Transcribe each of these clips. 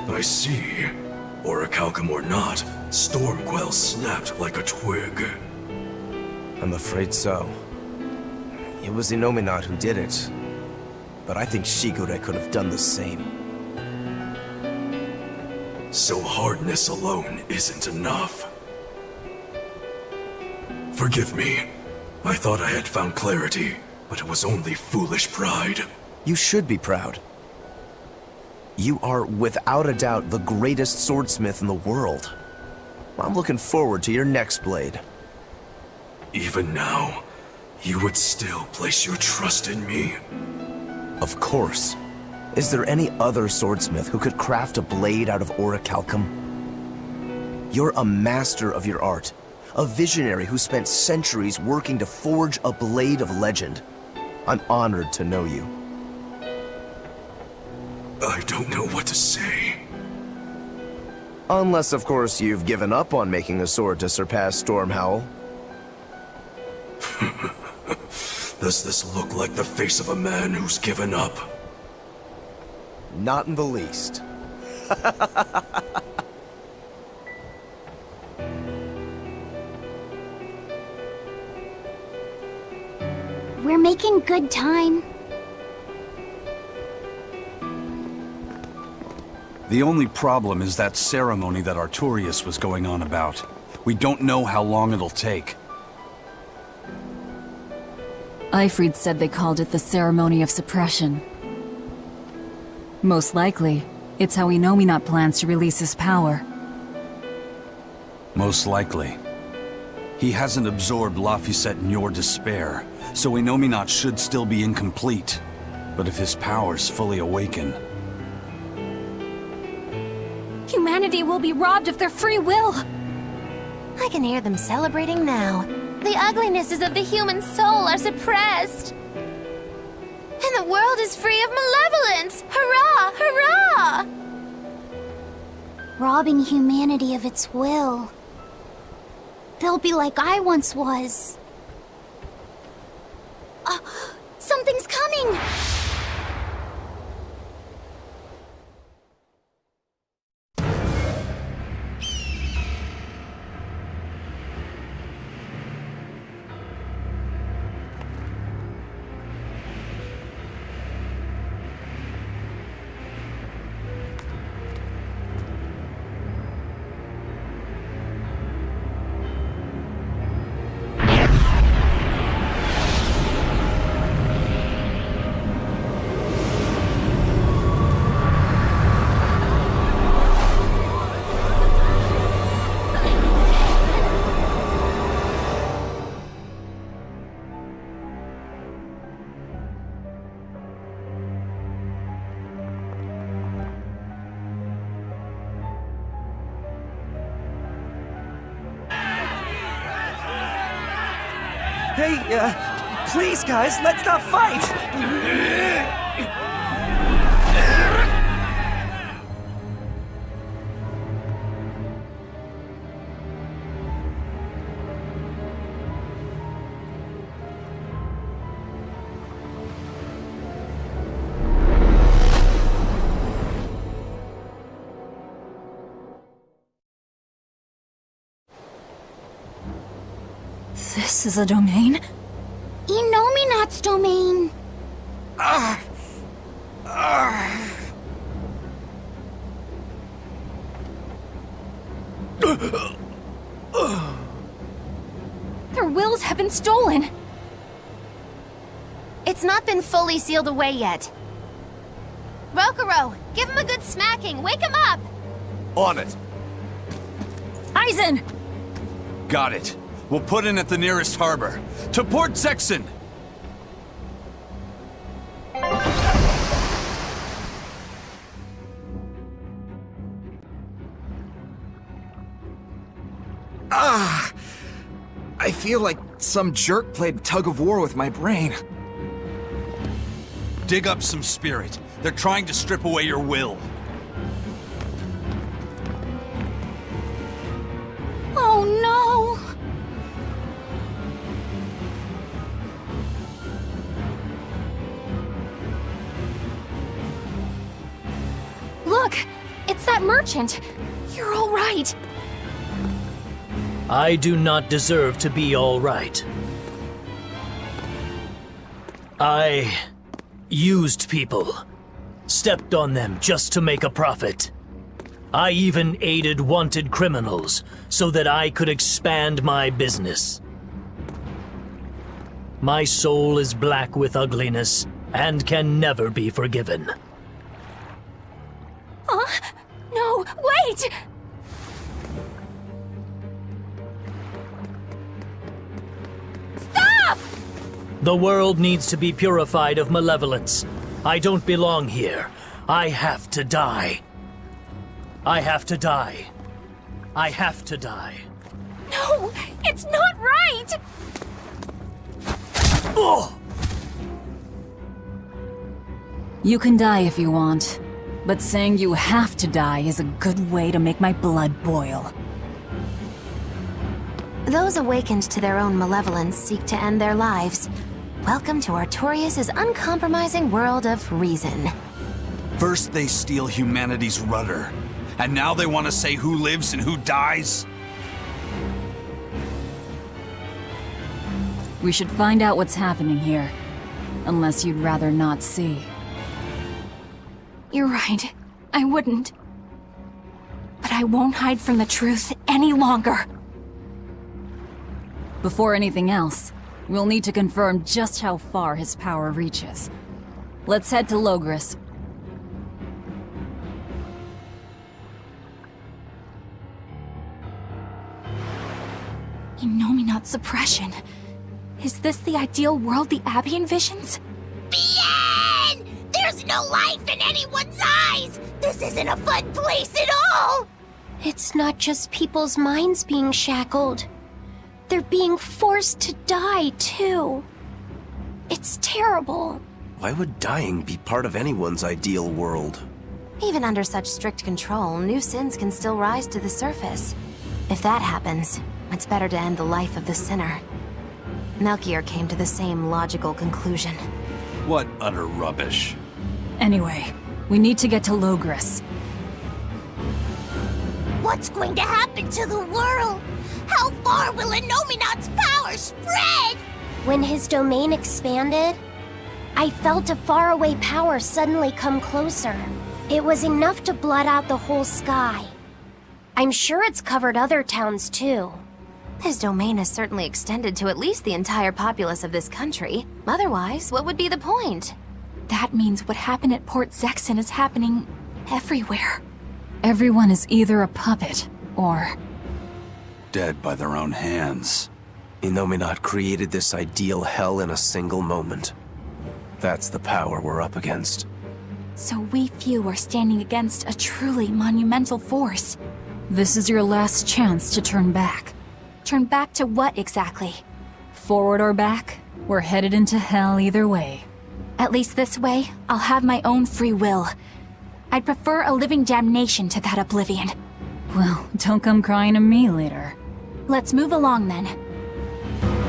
I see. Orichalcum or not, Stormquell snapped like a twig. I'm afraid so. It was Innominat who did it. But I think Shigure could have done the same. So hardness alone isn't enough. Forgive me. I thought I had found clarity, but it was only foolish pride. You should be proud. You are, without a doubt, the greatest swordsmith in the world. I'm looking forward to your next blade. Even now, you would still place your trust in me. Of course. Is there any other swordsmith who could craft a blade out of orichalcum? You're a master of your art. A visionary who spent centuries working to forge a blade of legend. I'm honored to know you. I don't know what to say. Unless, of course, you've given up on making a sword to surpass Stormhowl. Does this look like the face of a man who's given up? Not in the least. We're making good time. The only problem is that ceremony that Artorius was going on about. We don't know how long it'll take. Ifrid said they called it the Ceremony of Suppression. Most likely, it's how Innominat plans to release his power. Most likely. He hasn't absorbed Laphicet in your despair, so Innominat should still be incomplete. But if his powers fully awaken... Humanity will be robbed of their free will! I can hear them celebrating now. The uglinesses of the human soul are suppressed. And the world is free of malevolence! Hurrah! Hurrah! Robbing humanity of its will. They'll be like I once was. Something's coming! Hey, please guys, let's not fight! This is a domain? Innominat's domain! Their wills have been stolen! It's not been fully sealed away yet. Rokuro, give him a good smacking! Wake him up! On it! Aizen! Got it. We'll put in at the nearest harbor. To Port Zexen! I feel like some jerk played tug-of-war with my brain. Dig up some spirit. They're trying to strip away your will. Look! It's that merchant! You're all right. I do not deserve to be all right. I used people, stepped on them just to make a profit. I even aided wanted criminals so that I could expand my business. My soul is black with ugliness and can never be forgiven. No, wait! Stop! The world needs to be purified of malevolence. I don't belong here. I have to die. I have to die. I have to die. No, it's not right! Oh! You can die if you want, but saying you have to die is a good way to make my blood boil. Those awakened to their own malevolence seek to end their lives. Welcome to Artorias' uncompromising world of reason. First they steal humanity's rudder, and now they want to say who lives and who dies? We should find out what's happening here. Unless you'd rather not see. You're right. I wouldn't. But I won't hide from the truth any longer. Before anything else, we'll need to confirm just how far his power reaches. Let's head to Logris. Innominat suppression. Is this the ideal world the Abbey envisions? Bien! There's no life in anyone's eyes! This isn't a fun place at all! It's not just people's minds being shackled. They're being forced to die, too. It's terrible. Why would dying be part of anyone's ideal world? Even under such strict control, new sins can still rise to the surface. If that happens, it's better to end the life of the sinner. Melchior came to the same logical conclusion. What utter rubbish. Anyway, we need to get to Logris. What's going to happen to the world? How far will Innominat's power spread? When his domain expanded, I felt a faraway power suddenly come closer. It was enough to blot out the whole sky. I'm sure it's covered other towns too. His domain has certainly extended to at least the entire populace of this country. Otherwise, what would be the point? That means what happened at Port Zexen is happening everywhere. Everyone is either a puppet, or... Dead by their own hands. Innominat created this ideal hell in a single moment. That's the power we're up against. So we few are standing against a truly monumental force. This is your last chance to turn back. Turn back to what exactly? Forward or back, we're headed into hell either way. At least this way, I'll have my own free will. I'd prefer a living damnation to that oblivion. Well, don't come crying to me later. Let's move along then.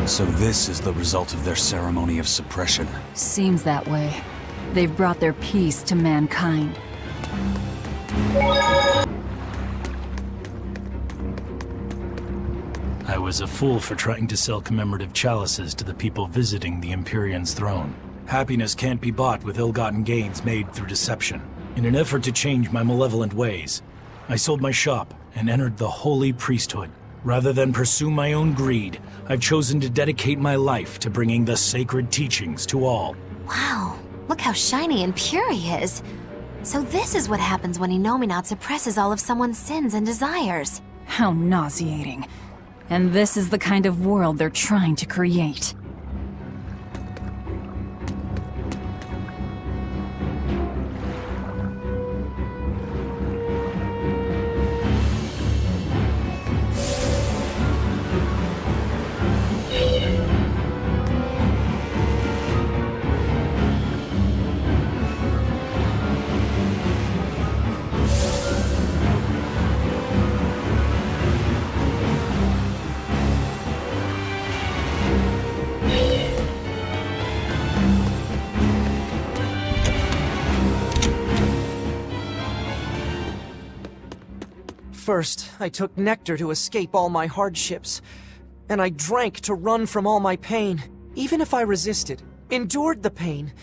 So this is the result of their ceremony of suppression. Seems that way. They've brought their peace to mankind. I was a fool for trying to sell commemorative chalices to the people visiting the Empyrean's throne. Happiness can't be bought with ill-gotten gains made through deception. In an effort to change my malevolent ways, I sold my shop and entered the holy priesthood. Rather than pursue my own greed, I've chosen to dedicate my life to bringing the sacred teachings to all. Wow, look how shiny and pure he is. So this is what happens when Innominat suppresses all of someone's sins and desires. How nauseating. And this is the kind of world they're trying to create. First, I took nectar to escape all my hardships, and I drank to run from all my pain. Even if I resisted, endured the pain,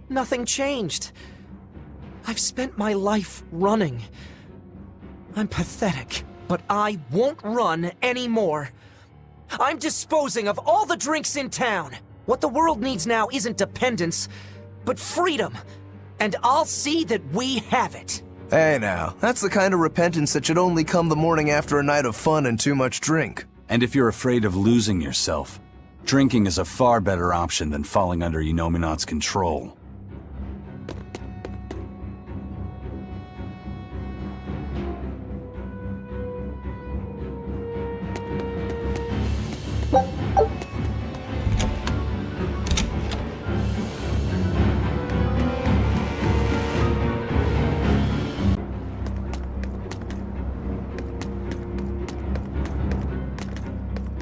nothing changed. I've spent my life running. I'm pathetic, but I won't run anymore. I'm disposing of all the drinks in town. What the world needs now isn't dependence, but freedom. And I'll see that we have it. Hey now, that's the kind of repentance that should only come the morning after a night of fun and too much drink. And if you're afraid of losing yourself, drinking is a far better option than falling under Innominat's control.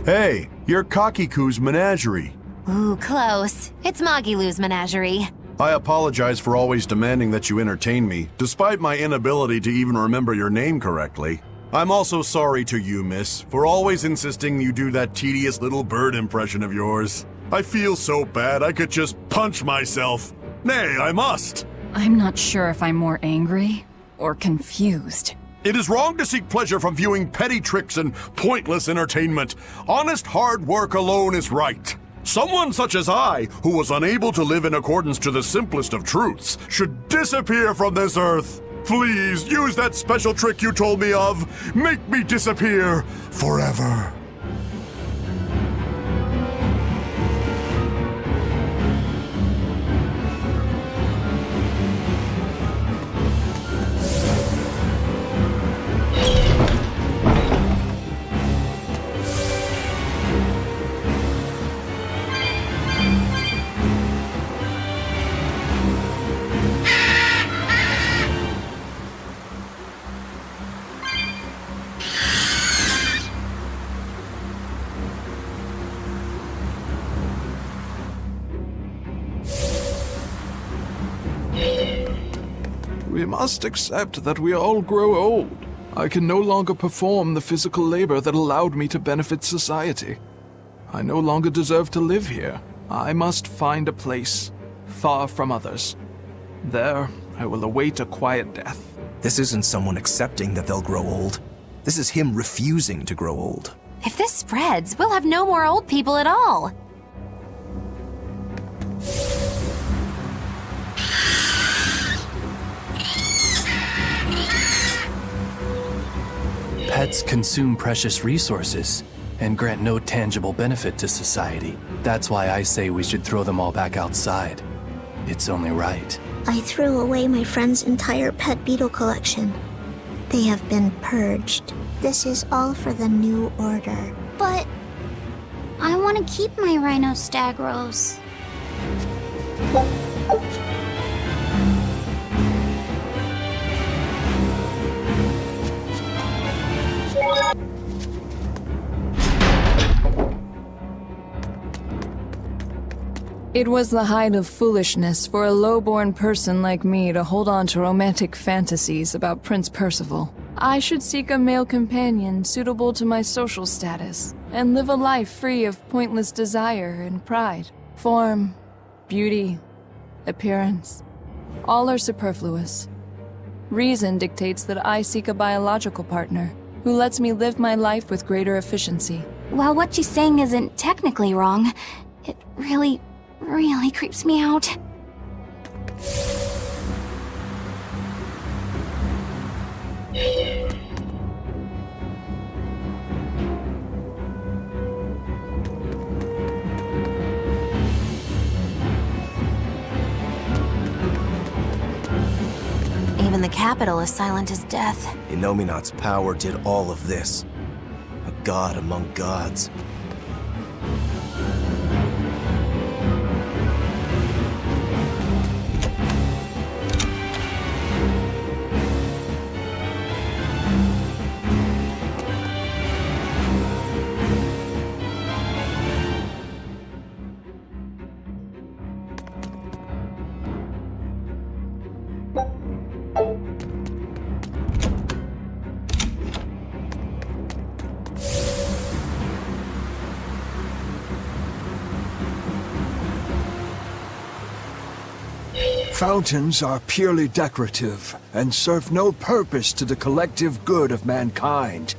Hey, you're Kakiku's menagerie. Ooh, close. It's Magilu's menagerie. I apologize for always demanding that you entertain me, despite my inability to even remember your name correctly. I'm also sorry to you, miss, for always insisting you do that tedious little bird impression of yours. I feel so bad I could just punch myself. Nay, I must. I'm not sure if I'm more angry or confused. It is wrong to seek pleasure from viewing petty tricks and pointless entertainment. Honest hard work alone is right. Someone such as I, who was unable to live in accordance to the simplest of truths, should disappear from this earth. Please, use that special trick you told me of. Make me disappear forever. We must accept that we all grow old. I can no longer perform the physical labor that allowed me to benefit society. I no longer deserve to live here. I must find a place, far from others. There, I will await a quiet death. This isn't someone accepting that they'll grow old. This is him refusing to grow old. If this spreads, we'll have no more old people at all. Pets consume precious resources and grant no tangible benefit to society. That's why I say we should throw them all back outside. It's only right. I threw away my friend's entire pet beetle collection. They have been purged. This is all for the new order. But I want to keep my rhinostagros. It was the height of foolishness for a low-born person like me to hold on to romantic fantasies about Prince Percival. I should seek a male companion suitable to my social status, and live a life free of pointless desire and pride. Form, beauty, appearance, all are superfluous. Reason dictates that I seek a biological partner, who lets me live my life with greater efficiency. While what she's saying isn't technically wrong, it really creeps me out. Even the capital is silent as death. Innominat's power did all of this. A god among gods. Fountains are purely decorative and serve no purpose to the collective good of mankind.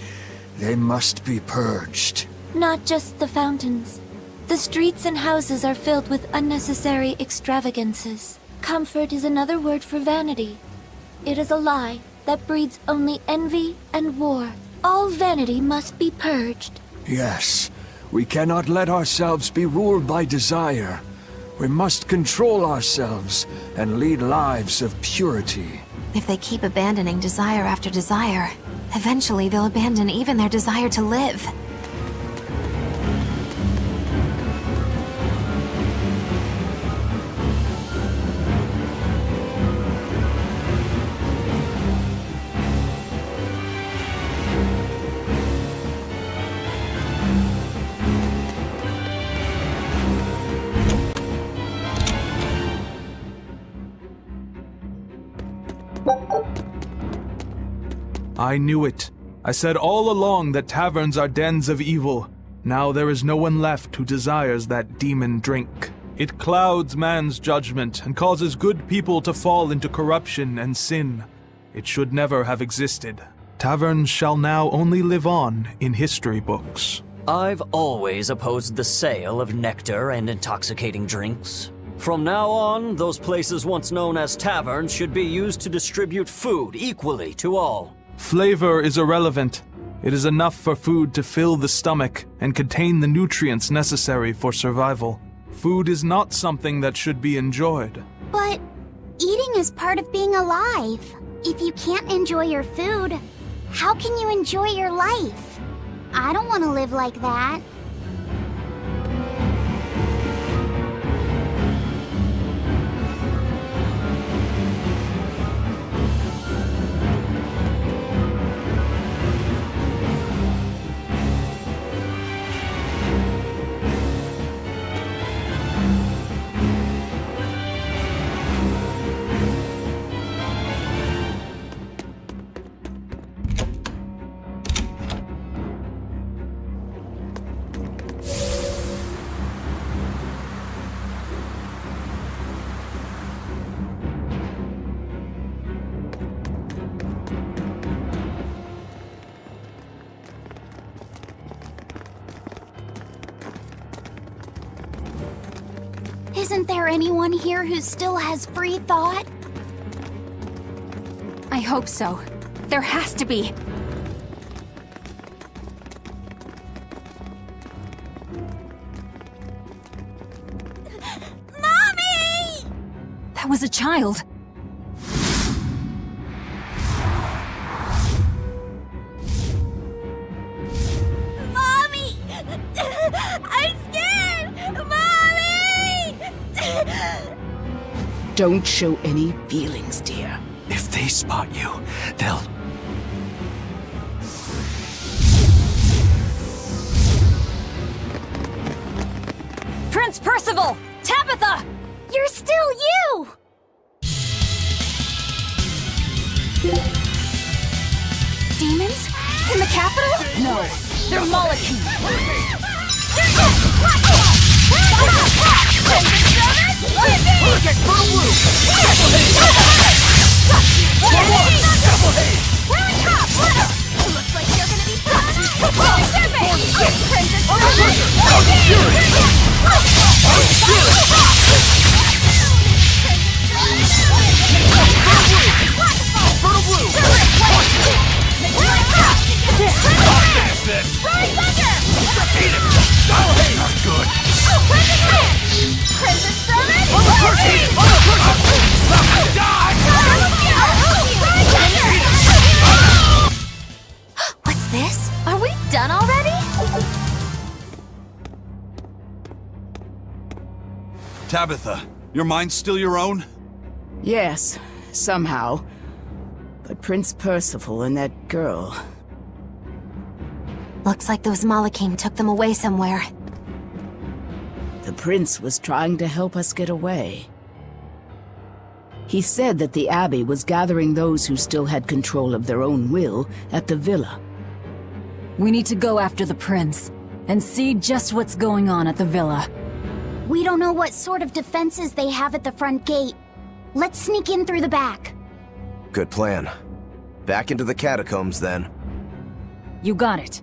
They must be purged. Not just the fountains. The streets and houses are filled with unnecessary extravagances. Comfort is another word for vanity. It is a lie that breeds only envy and war. All vanity must be purged. Yes, we cannot let ourselves be ruled by desire. We must control ourselves and lead lives of purity. If they keep abandoning desire after desire, eventually they'll abandon even their desire to live. I knew it. I said all along that taverns are dens of evil. Now there is no one left who desires that demon drink. It clouds man's judgment and causes good people to fall into corruption and sin. It should never have existed. Taverns shall now only live on in history books. I've always opposed the sale of nectar and intoxicating drinks. From now on, those places once known as taverns should be used to distribute food equally to all. Flavor is irrelevant. It is enough for food to fill the stomach and contain the nutrients necessary for survival. Food is not something that should be enjoyed. But eating is part of being alive. If you can't enjoy your food, how can you enjoy your life? I don't want to live like that. Isn't there anyone here who still has free thought? I hope so. There has to be. Mommy! That was a child. Mommy! I'm scared! Mommy! Don't show any feelings, dear. If they spot you, they'll... Prince Percival! Tabitha! You're still you! Demons? In the capital? No, they're Malachim. Looks like you're gonna be What's this? Are we done already? Tabitha, your mind's still your own? Yes, somehow. But Prince Percival and that girl... Looks like those Malachim took them away somewhere. The prince was trying to help us get away. He said that the Abbey was gathering those who still had control of their own will at the villa. We need to go after the prince and see just what's going on at the villa. We don't know what sort of defenses they have at the front gate. Let's sneak in through the back. Good plan. Back into the catacombs, then. You got it.